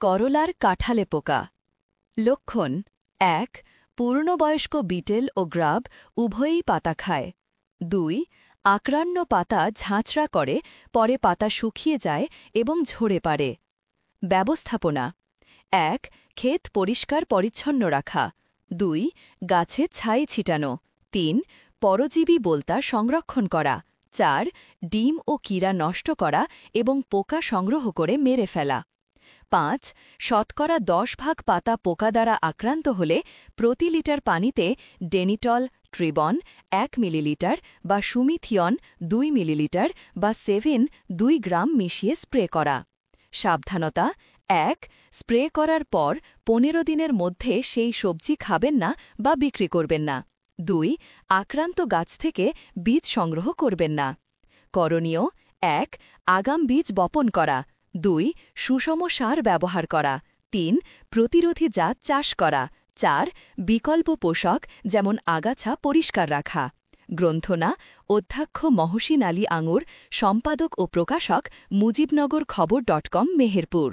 করলার কাঁঠালে পোকা। লক্ষণ: ১. পূর্ণবয়স্ক বিটেল ও গ্রাব উভয়ই পাতা খায়। ২. আকরান্ন পাতা ঝাঁঝরা করে, পরে পাতা শুকিয়ে যায় এবং ঝরে পড়ে। ব্যবস্থাপনা: ১. ক্ষেত পরিষ্কার পরিচ্ছন্ন রাখা। ২. গাছে ছাই ছিটানো। ৩. পরজীবী বোলতা সংরক্ষণ করা। ৪. ডিম ও কীরা নষ্ট করা এবং পোকা সংগ্রহ করে মেরে ফেলা। ৫. শতকরা ১০ ভাগ পাতা পোকা দ্বারা আক্রান্ত হলে প্রতি লিটার পানিতে ডেনিটল, ট্রিবন ১ মিলিলিটার বা সুমিথিয়ন ২ মিলিলিটার বা সেভেন ২ গ্রাম মিশিয়ে স্প্রে করা। সাবধানতা: ১. স্প্রে করার পর ১৫ দিনের মধ্যে সেই সবজি খাবেন না বা বিক্রি করবেন না। ২. আক্রান্ত গাছ থেকে বীজ সংগ্রহ করবেন না। করণীয়: ১. আগাম বীজ বপন করা। ২. সুষম সার ব্যবহার করা। ৩. প্রতিরোধী জাত চাষ করা। ৪. বিকল্প পোষক যেমন আগাছা পরিষ্কার রাখা। গ্রন্থনা: অধ্যক্ষ মহসিন আলী আঙুর, সম্পাদক ও প্রকাশক মুজিবনগর খবর.com, মেহেরপুর।